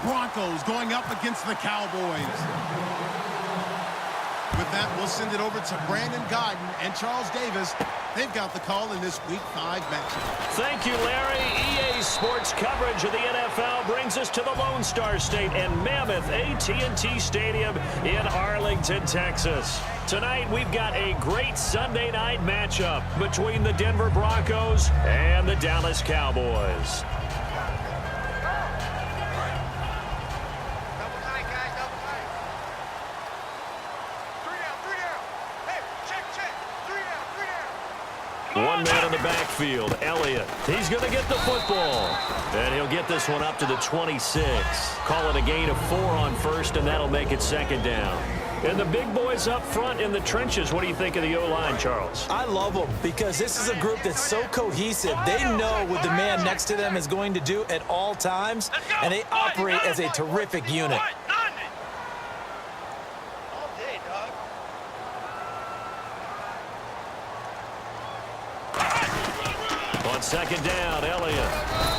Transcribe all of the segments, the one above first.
Broncos going up against the Cowboys. With that, we'll send it over to Brandon Godden and Charles Davis. They've got the call in this Week 5 matchup. Thank you, Larry. EA Sports coverage of the NFL brings us to the Lone Star State and Mammoth AT&T Stadium in Arlington, Texas. Tonight, we've got a great Sunday night matchup between the Denver Broncos and the Dallas Cowboys. One man in the backfield, Elliott. He's going to get the football. And he'll get this one up to the 26. Call it a gain of 4 on first, and that'll make it second down. And the big boys up front in the trenches, what do you think of the O-line, Charles? I love them because this is a group that's so cohesive. They know what the man next to them is going to do at all times, and they operate as a terrific unit. On second down, Elliott.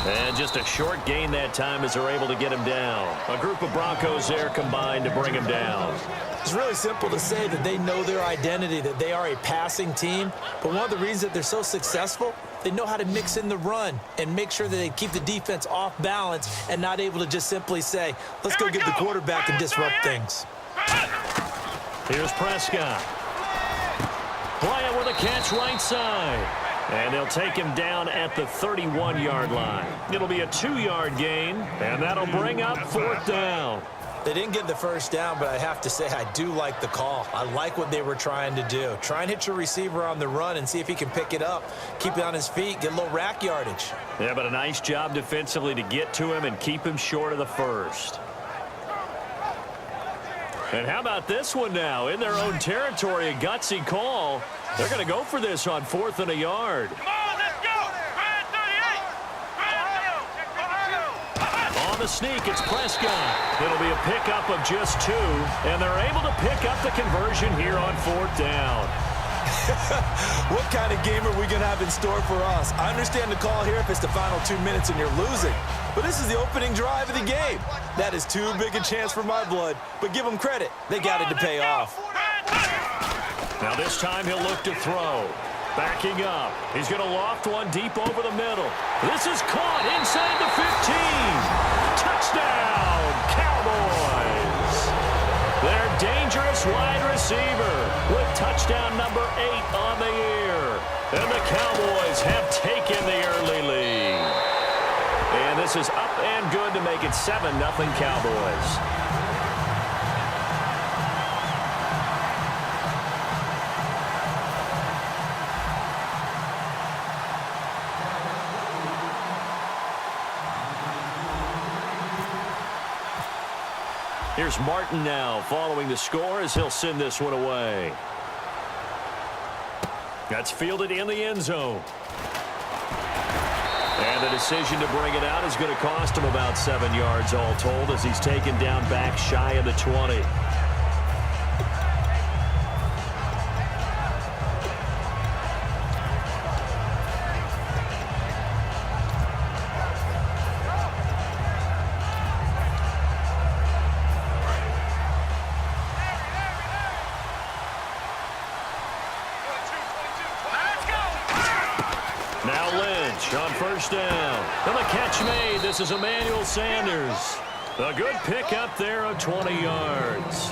And just a short gain that time as they're able to get him down. A group of Broncos there combined to bring him down. It's really simple to say that they know their identity, that they are a passing team. But one of the reasons that they're so successful, they know how to mix in the run and make sure that they keep the defense off balance and not able to just simply say, let's go get the quarterback and disrupt things. Here's Prescott. Bryant with a catch right side. And they'll take him down at the 31-yard line. It'll be a 2-yard gain, and that'll bring up fourth down. They didn't get the first down, but I have to say I do like the call. I like what they were trying to do. Try and hit your receiver on the run and see if he can pick it up, keep it on his feet, get a little rack yardage. Yeah, but a nice job defensively to get to him and keep him short of the first. And how about this one now? In their own territory, a gutsy call. They're going to go for this on 4th and a yard. Come on, let's go! On the sneak, it's Prescott. It'll be a pickup of just 2, and they're able to pick up the conversion here on 4th down. What kind of game are we going to have in store for us? I understand the call here if it's the final 2 minutes and you're losing. But this is the opening drive of the game. That is too big a chance for my blood. But give them credit. They got it to pay off. Now this time he'll look to throw. Backing up. He's going to loft one deep over the middle. This is caught inside the 15. Touchdown, Cowboys. Their dangerous wide receiver with touchdown number 8 on the year. And the Cowboys have taken the early lead. And this is up and good to make it 7-0 Cowboys. Here's Martin now following the score as he'll send this one away. That's fielded in the end zone. And the decision to bring it out is going to cost him about 7 yards all told as he's taken down back shy of the 20. On first down. And the catch made. This is Emmanuel Sanders. A good pickup there of 20 yards.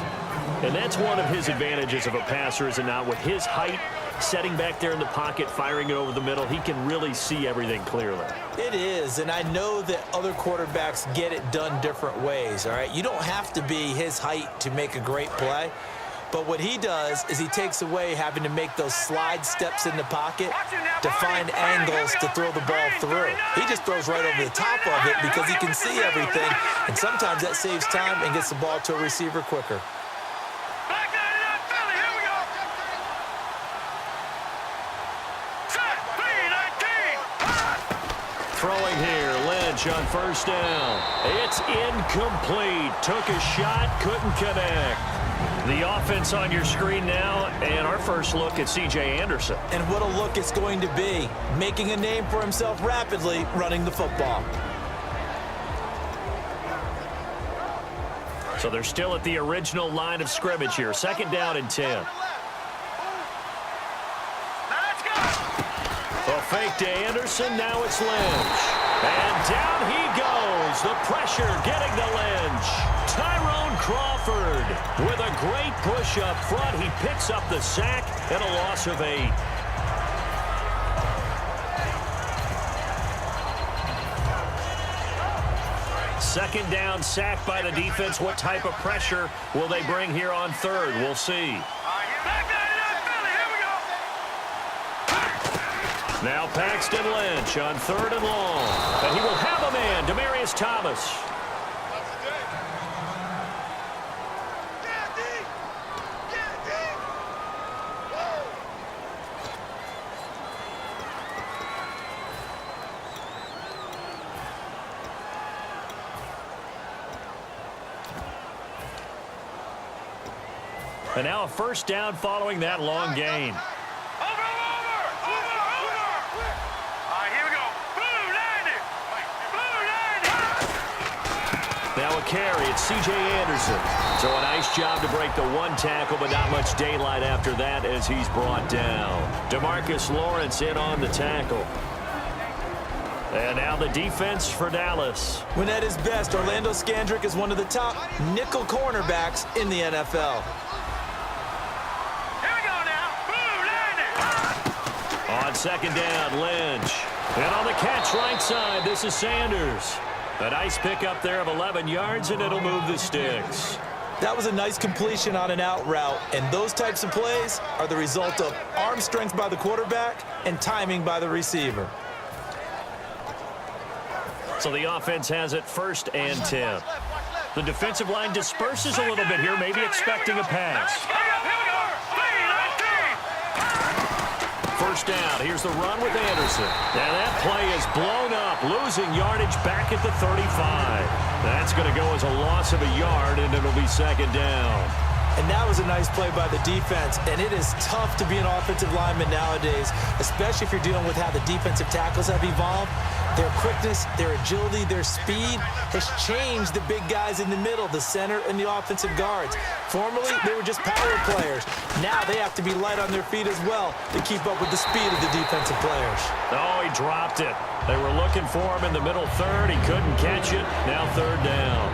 And that's one of his advantages of a passer, is it not? With his height, setting back there in the pocket, firing it over the middle, he can really see everything clearly. It is, and I know that other quarterbacks get it done different ways, all right? You don't have to be his height to make a great play. But what he does is he takes away having to make those slide steps in the pocket to find angles to throw the ball through. He just throws right over the top of it because he can see everything, and sometimes that saves time and gets the ball to a receiver quicker. Throwing here, Lynch on first down. It's incomplete. Took a shot, couldn't connect. The offense on your screen now, and our first look at C.J. Anderson. And what a look it's going to be, making a name for himself rapidly running the football. So they're still at the original line of scrimmage here. 2nd down and 10. A fake to Anderson. Now it's Lynch. And down he goes. The pressure getting to Lynch. Tyrone Crawford with a great push up front. He picks up the sack and a loss of 8. Second down, sack by the defense. What type of pressure will they bring here on 3rd? We'll see. Now Paxton Lynch on 3rd and long. And he will have a man, Demaryius Thomas. And now a 1st down following that long gain. Now a carry. It's C.J. Anderson. So a nice job to break the 1 tackle, but not much daylight after that as he's brought down. DeMarcus Lawrence in on the tackle. And now the defense for Dallas. When at his best, Orlando Scandrick is one of the top nickel cornerbacks in the NFL. On 2nd down, Lynch. And on the catch right side, this is Sanders. A nice pickup there of 11 yards, and it'll move the sticks. That was a nice completion on an out route, and those types of plays are the result of arm strength by the quarterback and timing by the receiver. So the offense has it 1st and 10. The defensive line disperses a little bit here, maybe expecting a pass. 1st down. Here's the run with Anderson. And that play is blown up, losing yardage back at the 35. That's going to go as a loss of a yard, and it'll be 2nd down. And that was a nice play by the defense, and it is tough to be an offensive lineman nowadays, especially if you're dealing with how the defensive tackles have evolved. Their quickness, their agility, their speed has changed the big guys in the middle, the center, and the offensive guards. Formerly, they were just power players. Now they have to be light on their feet as well to keep up with the speed of the defensive players. Oh, he dropped it. They were looking for him in the middle 3rd. He couldn't catch it. Now 3rd down.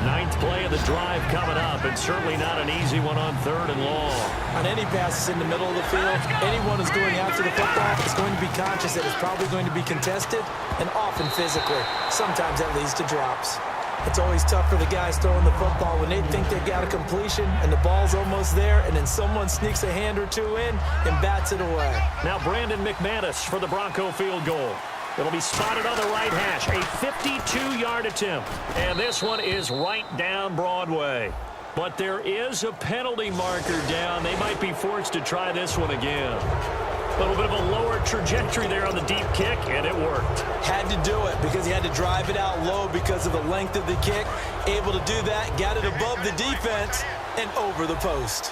9th play of the drive coming up, and certainly not an easy one on 3rd and long. On any passes in the middle of the field, anyone who's going after the football is going to be conscious that it's probably going to be contested, and often physically. Sometimes that leads to drops. It's always tough for the guys throwing the football when they think they got a completion and the ball's almost there, and then someone sneaks a hand or two in and bats it away. Now Brandon McManus for the Bronco field goal. It'll be spotted on the right hash, a 52-yard attempt. And this one is right down Broadway. But there is a penalty marker down. They might be forced to try this one again. A little bit of a lower trajectory there on the deep kick, and it worked. Had to do it because he had to drive it out low because of the length of the kick. Able to do that, got it above the defense and over the post.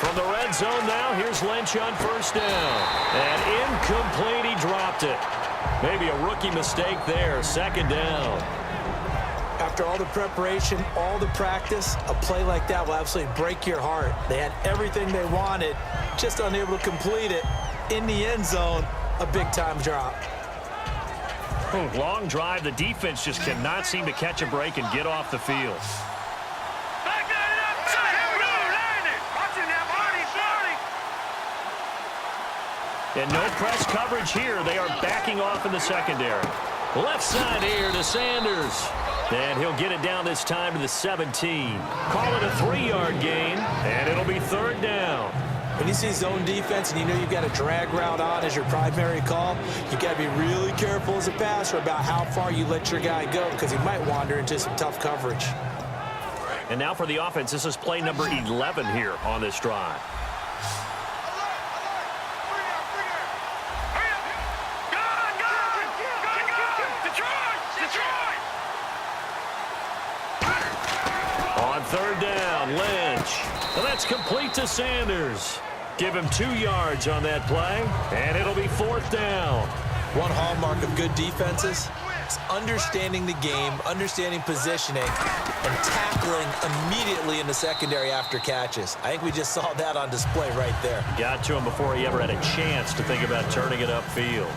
From the red zone now, here's Lynch on 1st down. And incomplete, he dropped it. Maybe a rookie mistake there, 2nd down. After all the preparation, all the practice, a play like that will absolutely break your heart. They had everything they wanted, just unable to complete it. In the end zone, a big-time drop. Long drive. The defense just cannot seem to catch a break and get off the field. And no press coverage here. They are backing off in the secondary. Left side here to Sanders. And he'll get it down this time to the 17. Call it a 3-yard gain, and it'll be 3rd down. When you see zone defense and you know you've got a drag route on as your primary call, you've got to be really careful as a passer about how far you let your guy go because he might wander into some tough coverage. And now for the offense, this is play number 11 here on this drive. On 3rd down, Lynch. And that's complete to Sanders. Give him 2 yards on that play, and it'll be 4th down. One hallmark of good defenses is understanding the game, understanding positioning, and tackling immediately in the secondary after catches. I think we just saw that on display right there. Got to him before he ever had a chance to think about turning it upfield.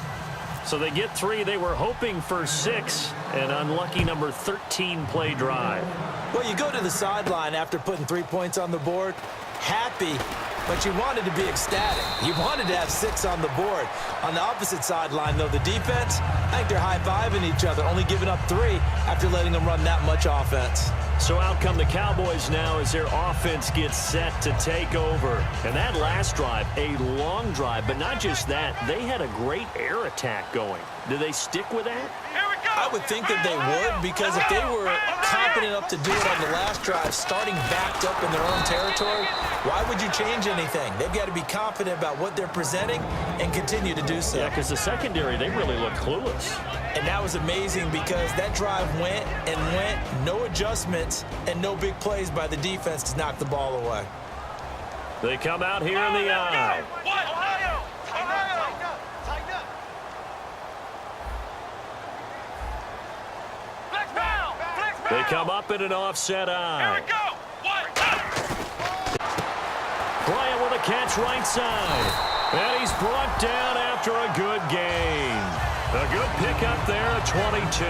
So they get 3. They were hoping for 6. An unlucky number 13 play drive. Well, you go to the sideline after putting 3 points on the board, happy, but you wanted to be ecstatic. You wanted to have 6 on the board. On the opposite sideline, though, the defense, I think they're high-fiving each other, only giving up 3 after letting them run that much offense. So out come the Cowboys now as their offense gets set to take over. And that last drive, a long drive, but not just that. They had a great air attack going. Do they stick with that? I would think that they would, because if they were confident enough to do it on the last drive, starting backed up in their own territory, why would you change anything? They've got to be confident about what they're presenting and continue to do so. Yeah, because the secondary, they really look clueless. And that was amazing because that drive went and went, no adjustments, and no big plays by the defense to knock the ball away. They come out here in the eye. They come up in an offset eye. Bryant with a catch right side. And he's brought down after a good gain. A good pickup there at 22.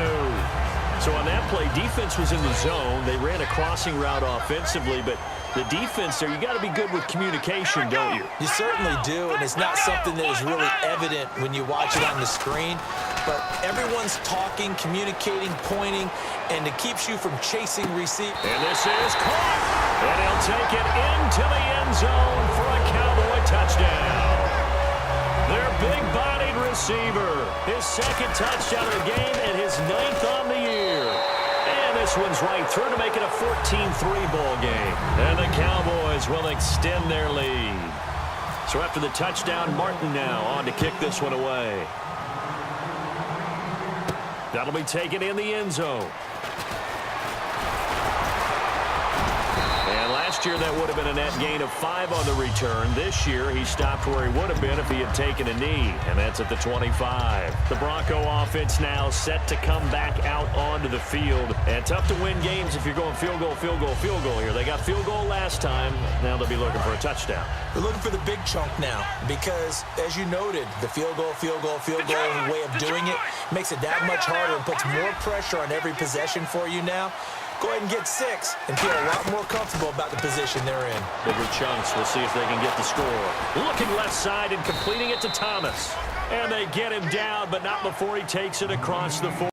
So on that play, defense was in the zone. They ran a crossing route offensively, but the defense there, you got to be good with communication, don't you? You certainly do, and it's not something that is really evident when you watch it on the screen. But everyone's talking, communicating, pointing, and it keeps you from chasing receipt. And this is caught. And he'll take it into the end zone for a Cowboy touchdown. Their big-bodied receiver. His second touchdown of the game and his 9th on the year. And this one's right through to make it a 14-3 ball game. And the Cowboys will extend their lead. So after the touchdown, Martin now on to kick this one away. That'll be taken in the end zone. And last year, that would have been a net gain of 5 on the return. This year, he stopped where he would have been if he had taken a knee, and that's at the 25. The Bronco offense now set to come back out onto the field. And tough to win games if you're going field goal, field goal, field goal here. They got field goal last time. Now they'll be looking for a touchdown. They're looking for the big chunk now because, as you noted, the field goal way of doing it makes it that much harder and puts more pressure on every possession for you now. Go ahead and get 6 and feel a lot more comfortable about the position they're in. Bigger chunks. We'll see if they can get the score. Looking left side and completing it to Thomas. And they get him down, but not before he takes it across the 40.